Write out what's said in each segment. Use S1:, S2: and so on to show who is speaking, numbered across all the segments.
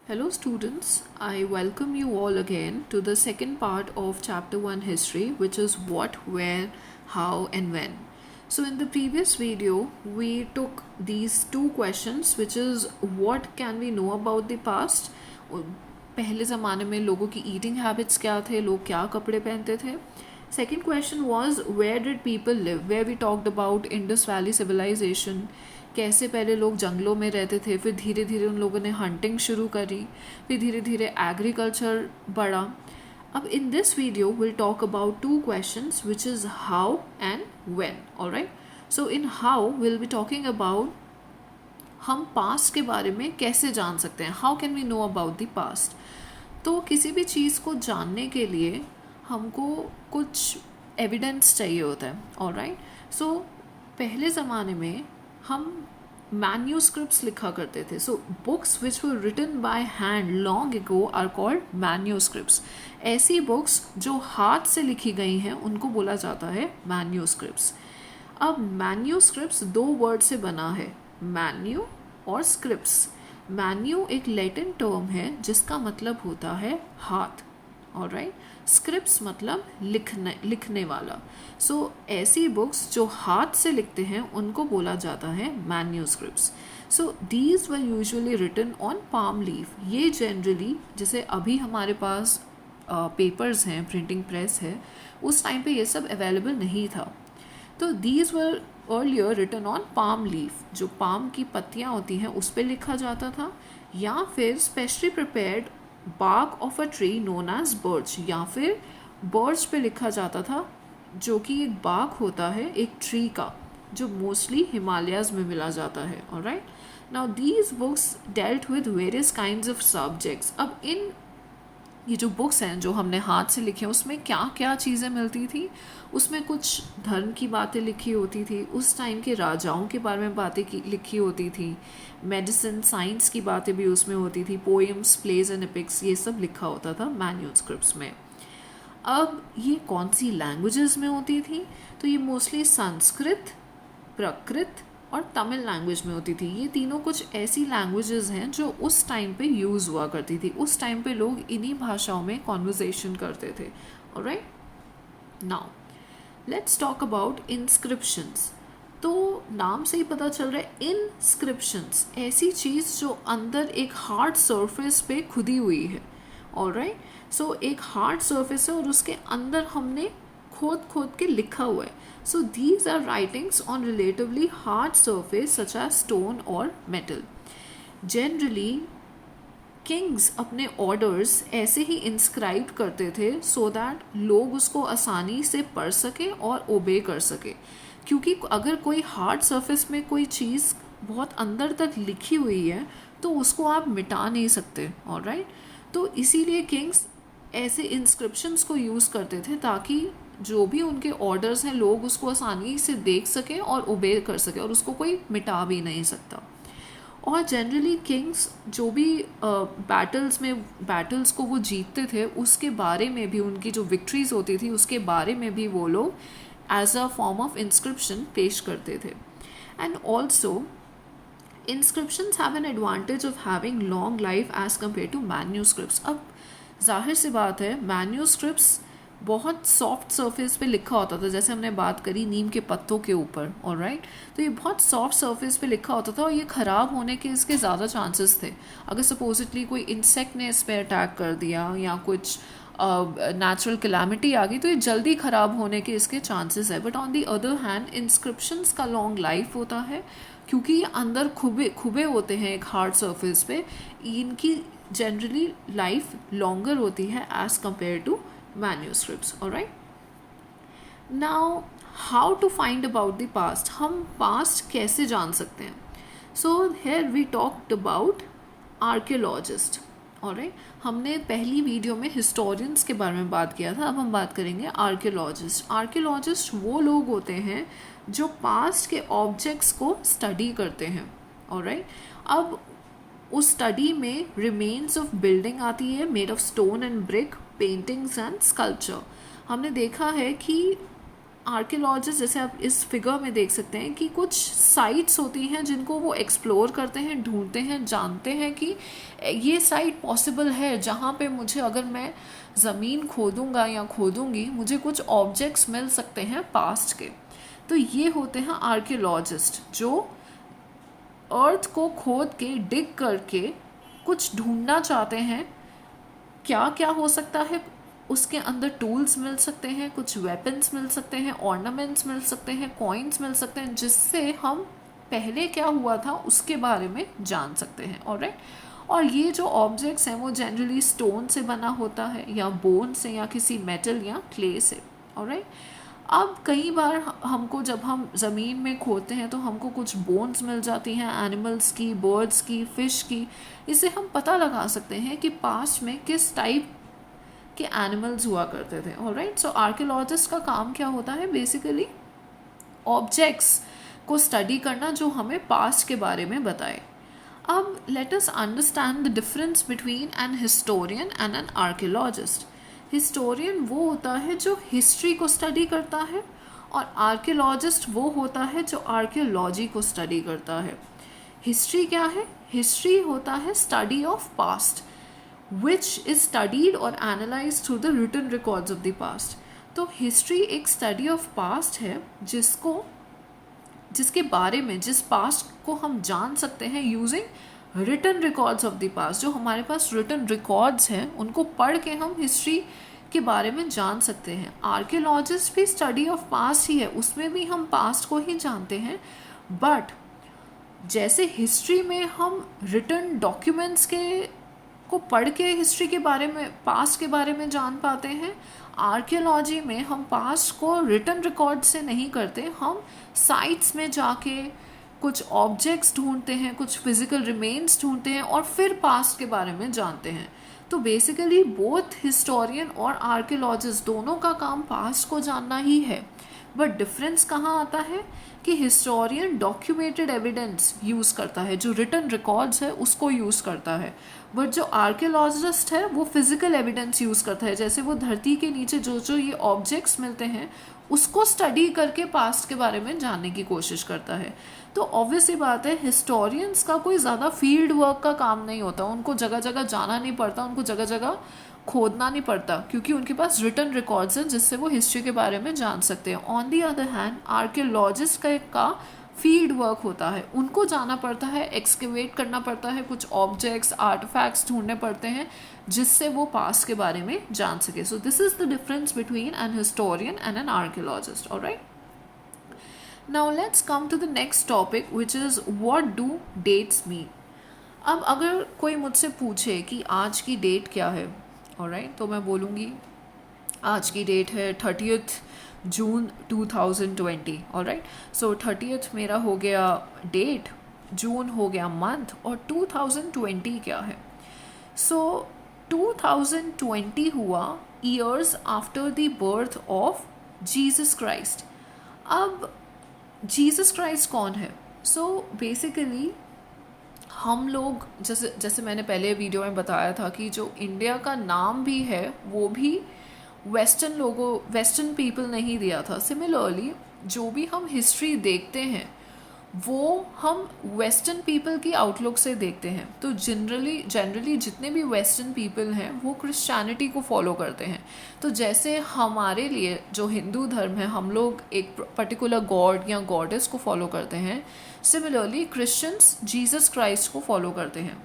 S1: Hello, students. I welcome you all again to the second part of Chapter 1 History, which is what, where, how, and when. So, in the previous video, we took these two questions, which is what can we know about the past? पहले ज़माने में लोगों की eating habits क्या थे, लोग क्या कपड़े पहनते थे. Second question was where did people live, where we talked about Indus Valley civilization. कैसे पहले लोग जंगलों में रहते थे, फिर धीरे धीरे उन लोगों ने हंटिंग शुरू करी, फिर धीरे धीरे एग्रीकल्चर बढ़ा. अब in this video will talk about two questions which is how and when. Alright, so in how will be talking about हम पास्ट के बारे में कैसे जान सकते हैं, how can we know about the past. तो किसी भी चीज़ को जानने के लिए हमको कुछ एविडेंस चाहिए होता है. ऑलराइट, सो पहले ज़माने में हम मैन्यूस्क्रिप्ट्स लिखा करते थे. So books which were written by hand long ago are called manuscripts. ऐसी बुक्स जो हाथ से लिखी गई हैं उनको बोला जाता है मैन्यूस्क्रिप्ट्स. अब मैन्यूस्क्रिप्ट्स दो वर्ड से बना है, मैन्यू और स्क्रिप्ट्स. मैन्यू एक लैटिन टर्म है जिसका मतलब होता है हाथ. ऑलराइट, स्क्रिप्ट्स मतलब लिखने वाला. सो ऐसी बुक्स जो हाथ से लिखते हैं उनको बोला जाता है manuscripts. So these were usually written on palm leaf. ये जनरली, जैसे अभी हमारे पास पेपर्स हैं, प्रिंटिंग प्रेस है, उस टाइम पे ये सब अवेलेबल नहीं था. तो these were earlier written on palm leaf. जो पाम की पत्तियाँ होती हैं उस पर लिखा जाता था, या फिर specially prepared bark of a tree known as birch, या फिर बर्च पे लिखा जाता था, जो कि एक बार्क होता है एक ट्री का, जो मोस्टली हिमालयाज में मिला जाता है. Alright, now these books dealt with various kinds of subjects. अब इन ये जो बुक्स हैं जो हमने हाथ से लिखे हैं उसमें क्या क्या चीज़ें मिलती थी. उसमें कुछ धर्म की बातें लिखी होती थी, उस टाइम के राजाओं के बारे में बातें लिखी होती थी, मेडिसिन साइंस की बातें भी उसमें होती थी, पोएम्स, प्लेज एंड एपिक्स, ये सब लिखा होता था मैन्यूस्क्रिप्ट्स में. अब ये कौन सी लैंग्वेजेस में होती थी, तो ये मोस्टली संस्कृत, प्राकृत और तमिल लैंग्वेज में होती थी. ये तीनों कुछ ऐसी लैंग्वेजेस हैं जो उस टाइम पे यूज़ हुआ करती थी. उस टाइम पे लोग इन्हीं भाषाओं में कॉन्वर्सेशन करते थे. Alright, now let's talk about inscriptions. तो नाम से ही पता चल रहा है, इंस्क्रिप्शंस ऐसी चीज़ जो अंदर एक हार्ड सरफेस पे खुदी हुई है. ऑलराइट, सो एक हार्ड सरफेस है और उसके अंदर हमने खोद खोद के लिखा हुआ है. So these are writings on relatively hard surface such as stone or metal. Generally, kings अपने orders ऐसे ही inscribed करते थे so that लोग उसको आसानी से पढ़ सके और obey कर सके. क्योंकि अगर कोई hard surface में कोई चीज़ बहुत अंदर तक लिखी हुई है तो उसको आप मिटा नहीं सकते. ऑलराइट, तो इसीलिए किंग्स ऐसे इंस्क्रिप्शंस को यूज़ करते थे ताकि जो भी उनके ऑर्डर्स हैं लोग उसको आसानी से देख सकें और ओबे कर सकें, और उसको कोई मिटा भी नहीं सकता. और जनरली किंग्स जो भी बैटल्स को वो जीतते थे उसके बारे में भी, उनकी जो विक्ट्रीज होती थी उसके बारे में भी वो लोग as a form of inscription पेश करते थे. And also inscriptions have an advantage of having long life as compare to manuscripts. अब जाहिर सी बात है, मैन्यूस्क्रिप्ट्स बहुत सॉफ्ट सरफेस पे लिखा होता था, जैसे हमने बात करी नीम के पत्तों के ऊपर. ऑलराइट, तो ये बहुत सॉफ्ट सरफेस पे लिखा होता था और ये ख़राब होने के इसके ज़्यादा चांसेस थे. अगर सपोजिटली कोई इंसेक्ट ने इस पर अटैक कर दिया या कुछ नेचुरल कैलामिटी आ गई तो ये जल्दी ख़राब होने के इसके चांसेस है. But on the other hand inscriptions का लॉन्ग लाइफ होता है क्योंकि ये अंदर खुबे होते हैं एक हार्ड सरफेस पे. इनकी जनरली लाइफ लॉन्गर होती है as compare to manuscripts. Alright, now how to find about the past. हम past कैसे जान सकते हैं? So here we talked about archaeologist. Alright, हमने पहली वीडियो में historians के बारे में बात किया था, अब हम बात करेंगे archaeologist. Archaeologist वो लोग होते हैं जो past के objects को study करते हैं. Alright, अब उस स्टडी में रिमेन्स ऑफ बिल्डिंग आती है made of stone and brick, paintings and sculpture. हमने देखा है कि आर्कियोलॉजिस्ट, जैसे आप इस फिगर में देख सकते हैं कि कुछ साइट्स होती हैं जिनको वो एक्सप्लोर करते हैं, ढूंढते हैं, जानते हैं कि ये साइट पॉसिबल है जहाँ पे मुझे, अगर मैं ज़मीन खोदूंगा या खोदूंगी, मुझे कुछ ऑब्जेक्ट्स मिल सकते हैं पास्ट के। तो ये होते हैं आर्कियोलॉजिस्ट, जो अर्थ को खोद के, डिग करके कुछ ढूंढना चाहते हैं। क्या क्या हो सकता है उसके अंदर? टूल्स मिल सकते हैं, कुछ वेपन्स मिल सकते हैं, ऑर्नामेंट्स मिल सकते हैं, कॉइन्स मिल सकते हैं, जिससे हम पहले क्या हुआ था उसके बारे में जान सकते हैं। ऑलराइट। और ये जो ऑब्जेक्ट्स हैं वो जनरली स्टोन से बना होता है, या बोन से, या किसी मेटल या क्ले से। ऑलराइट। अब कई बार हमको, जब हम ज़मीन में खोदते हैं, तो हमको कुछ बोन्स मिल जाती हैं, एनिमल्स की, बर्ड्स की, फिश की। इससे हम पता लगा सकते हैं कि पास्ट में किस टाइप के एनिमल्स हुआ करते थे। ऑलराइट। सो आर्कियोलॉजिस्ट का काम क्या होता है? बेसिकली ऑब्जेक्ट्स को स्टडी करना जो हमें पास्ट के बारे में बताए। अब let us understand the difference between an historian and an archaeologist. Historian वो होता है जो हिस्ट्री को स्टडी करता है, और आर्कियोलॉजिस्ट वो होता है जो आर्कियोलॉजी को स्टडी करता है। हिस्ट्री क्या है? हिस्ट्री होता है study of past, which is studied और analyse through the written records of the past. तो हिस्ट्री एक स्टडी ऑफ पास्ट है जिसके बारे में, जिस पास्ट को हम जान सकते हैं using written records of the past. जो हमारे पास रिटन रिकॉर्ड्स हैं उनको पढ़ के हम हिस्ट्री के बारे में जान सकते हैं। आर्कियोलॉजिस्ट भी स्टडी ऑफ पास्ट ही है, उसमें भी हम पास्ट को ही जानते हैं। बट जैसे हिस्ट्री में हम रिटन डॉक्यूमेंट्स को पढ़ के हिस्ट्री के बारे में, पास्ट के बारे में जान पाते हैं, आर्कियोलॉजी में हम पास्ट को रिटन रिकॉर्ड से नहीं करते, हम साइट्स में जाके कुछ ऑब्जेक्ट्स ढूंढते हैं, कुछ फिजिकल रिमेन्स ढूंढते हैं, और फिर पास्ट के बारे में जानते हैं। तो बेसिकली बोथ हिस्टोरियन और आर्कियोलॉजिस्ट दोनों का काम पास्ट को जानना ही है। बट डिफरेंस कहाँ आता है कि हिस्टोरियन डॉक्यूमेंटेड एविडेंस यूज़ करता है, जो रिटन रिकॉर्ड्स है उसको यूज़ करता है। बट जो आर्कियोलॉजिस्ट है वो फिजिकल एविडेंस यूज़ करता है, जैसे वो धरती के नीचे जो जो ये ऑब्जेक्ट्स मिलते हैं उसको स्टडी करके पास्ट के बारे में जानने की कोशिश करता है। तो ऑब्वियस ही बात है, हिस्टोरियंस का कोई ज़्यादा फील्ड वर्क का काम नहीं होता, उनको जगह जगह जाना नहीं पड़ता, उनको जगह जगह खोदना नहीं पड़ता, क्योंकि उनके पास रिटन रिकॉर्ड्स हैं जिससे वो हिस्ट्री के बारे में जान सकते हैं। On the other hand archaeologist का फील्ड वर्क होता है, उनको जाना पड़ता है, एक्सकेवेट करना पड़ता है, कुछ ऑब्जेक्ट्स, आर्टिफैक्ट्स ढूंढने पड़ते हैं जिससे वो पास्ट के बारे में जान सके। So this is the difference between an historian and an archaeologist. Alright, now let's come to the next topic which is what do dates mean. अब अगर कोई मुझसे पूछे कि आज की डेट क्या है, ऑलराइट, तो मैं बोलूँगी आज की डेट है 30 जून 2020। ऑलराइट, सो 30 मेरा हो गया डेट, जून हो गया मंथ, और 2020 क्या है? सो 2020 हुआ years after the birth of Jesus Christ. अब जीसस क्राइस्ट कौन है? सो बेसिकली हम लोग, जैसे मैंने पहले वीडियो में बताया था कि जो इंडिया का नाम भी है वो भी वेस्टर्न पीपल ने ही दिया था। सिमिलरली जो भी हम हिस्ट्री देखते हैं वो हम वेस्टर्न पीपल की आउटलुक से देखते हैं। तो जनरली जितने भी वेस्टर्न पीपल हैं वो क्रिश्चियनिटी को फॉलो करते हैं। तो जैसे हमारे लिए जो हिंदू धर्म है, हम लोग एक पर्टिकुलर गॉड या गॉडेस को फॉलो करते हैं, सिमिलरली क्रिश्चियंस जीसस क्राइस्ट को फॉलो करते हैं।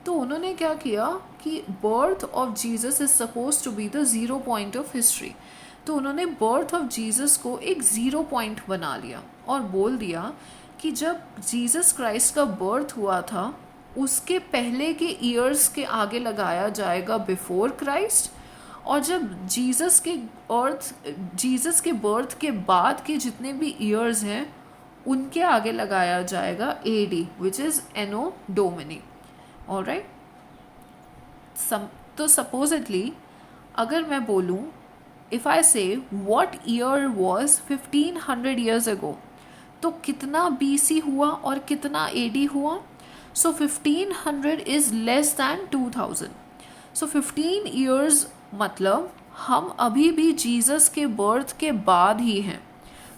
S1: तो उन्होंने क्या किया कि birth of Jesus is suppose to be the 0 point of history. तो उन्होंने बर्थ ऑफ जीसस को एक 0 पॉइंट बना लिया और बोल दिया कि जब जीसस क्राइस्ट का बर्थ हुआ था उसके पहले के ईयर्स के आगे लगाया जाएगा बिफोर क्राइस्ट, और जब जीसस के बर्थ के बाद के जितने भी ईयर्स हैं उनके आगे लगाया जाएगा AD, which is anno domini. Alright, तो सपोजिटली अगर मैं बोलूँ, if I say what year was 1500 years ago, तो कितना BC हुआ और कितना AD हुआ? So 1500 is less than 2000। So 15 years मतलब हम अभी भी जीसस के बर्थ के बाद ही हैं।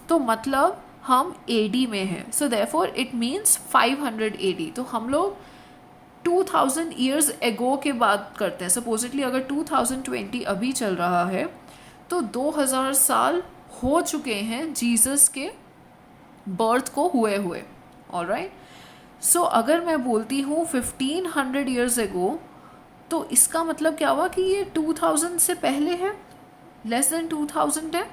S1: तो मतलब हम AD में हैं, so therefore it means 500 AD। तो हम लोग 2000 ईयर्स एगो के बात करते हैं। सपोजिटली अगर 2020 अभी चल रहा है तो 2000 साल हो चुके हैं जीसस के बर्थ को हुए। ऑलराइट, सो अगर मैं बोलती हूँ 1500 ईयर्स एगो, तो इसका मतलब क्या हुआ कि ये 2000 से पहले है, लेस देन 2000 है।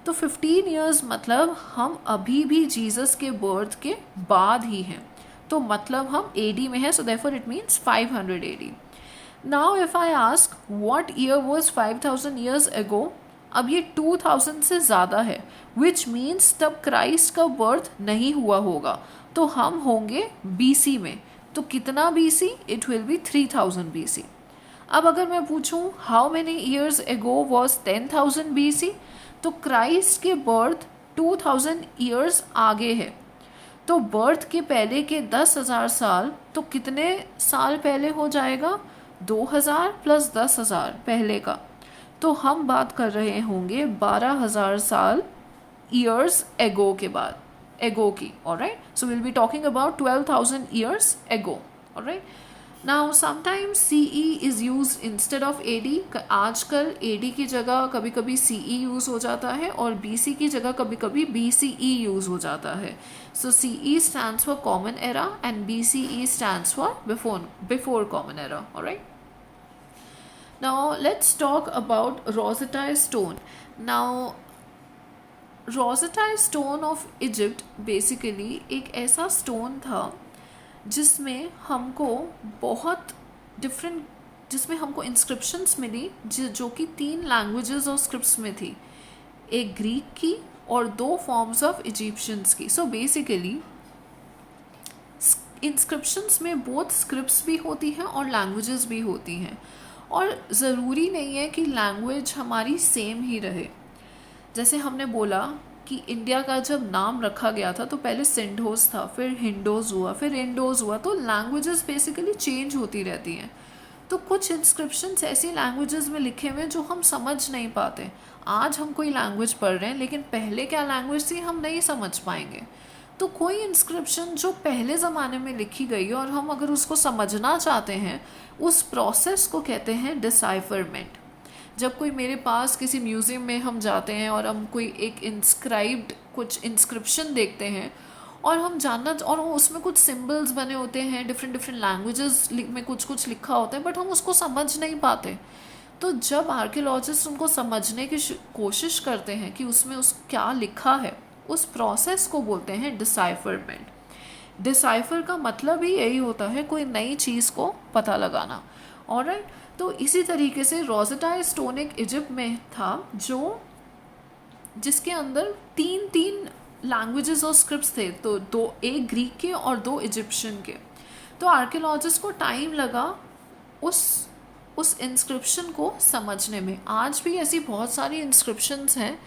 S1: तो 15 ईयर्स मतलब हम अभी भी जीसस के बर्थ के बाद ही हैं, तो मतलब हम AD में है, so therefore it means 500 AD। Now if I ask what year was 5000 years ago, अब ये 2000 से ज़्यादा है, विच मीन्स तब क्राइस्ट का बर्थ नहीं हुआ होगा, तो हम होंगे BC में। तो कितना BC? It will be 3000 BC। अब अगर मैं पूछूं how many years ago was 10,000 BC, तो क्राइस्ट के बर्थ 2000 ईयर्स आगे है, तो बर्थ के पहले के 10,000 साल, तो कितने साल पहले हो जाएगा? 2000 प्लस 10,000 पहले का, तो हम बात कर रहे होंगे 12,000 साल ईयर्स एगो के बाद, एगो की। Alright, so will be talking about 12,000 years ago. Alright, now sometimes CE is use instead of AD। आजकल AD की जगह कभी कभी CE यूज़ हो जाता है और BC की जगह कभी कभी BCE यूज़ हो जाता है। सो CE stands for common era and BCE stands for before common era. Alright, now let's talk about Rosetta Stone. Now Rosetta Stone of Egypt basically एक ऐसा स्टोन था जिसमें हमको बहुत डिफरेंट, जिसमें हमको इंस्क्रिप्शंस मिली जो कि 3 लैंग्वेजेस और स्क्रिप्ट्स में थी, एक ग्रीक की और 2 फॉर्म्स ऑफ इजिप्शियंस की। सो बेसिकली इंस्क्रिप्शंस में बोथ स्क्रिप्ट्स भी होती हैं और लैंग्वेजेस भी होती हैं, और ज़रूरी नहीं है कि लैंग्वेज हमारी सेम ही रहे। जैसे हमने बोला कि इंडिया का जब नाम रखा गया था तो पहले सिंधोस था, फिर हिंडोज हुआ, फिर इंडोज हुआ, तो लैंग्वेजेस बेसिकली चेंज होती रहती हैं। तो कुछ इंस्क्रिप्शंस ऐसी लैंग्वेजेस में लिखे हुए जो हम समझ नहीं पाते। आज हम कोई लैंग्वेज पढ़ रहे हैं लेकिन पहले क्या लैंग्वेज थी हम नहीं समझ पाएंगे। तो कोई इंस्क्रिप्शन जो पहले ज़माने में लिखी गई है और हम अगर उसको समझना चाहते हैं, उस प्रोसेस को कहते हैं डिसाइफरमेंट। जब कोई मेरे पास किसी म्यूज़ियम में हम जाते हैं और हम कोई एक इंस्क्राइब्ड कुछ इंस्क्रिप्शन देखते हैं और हम जानना, और उसमें कुछ सिंबल्स बने होते हैं, डिफरेंट लैंग्वेजेस में कुछ लिखा होता है, बट हम उसको समझ नहीं पाते। तो जब आर्कियोलॉजिस्ट उनको समझने की कोशिश करते हैं कि उसमें उस क्या लिखा है, उस प्रोसेस को बोलते हैं डिसाइफरमेंट। डिसाइफर का मतलब ही यही होता है कोई नई चीज़ को पता लगाना। ऑलराइट, तो इसी तरीके से रोजेटा स्टोन एक इजिप्ट में था जिसके अंदर 3 लैंग्वेजेस और स्क्रिप्ट्स थे, तो 2, एक ग्रीक के और 2 इजिप्शियन के। तो आर्कियोलॉजिस्ट को टाइम लगा उस इंस्क्रिप्शन को समझने में। आज भी ऐसी बहुत सारी इंस्क्रिप्शंस हैं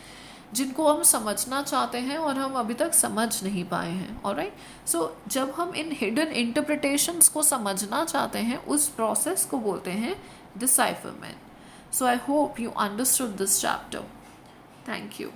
S1: जिनको हम समझना चाहते हैं और हम अभी तक समझ नहीं पाए हैं। ऑलराइट, सो जब हम इन हिडन इंटरप्रिटेशंस को समझना चाहते हैं, उस प्रोसेस को बोलते हैं decipherment. So I hope you understood this chapter. Thank you.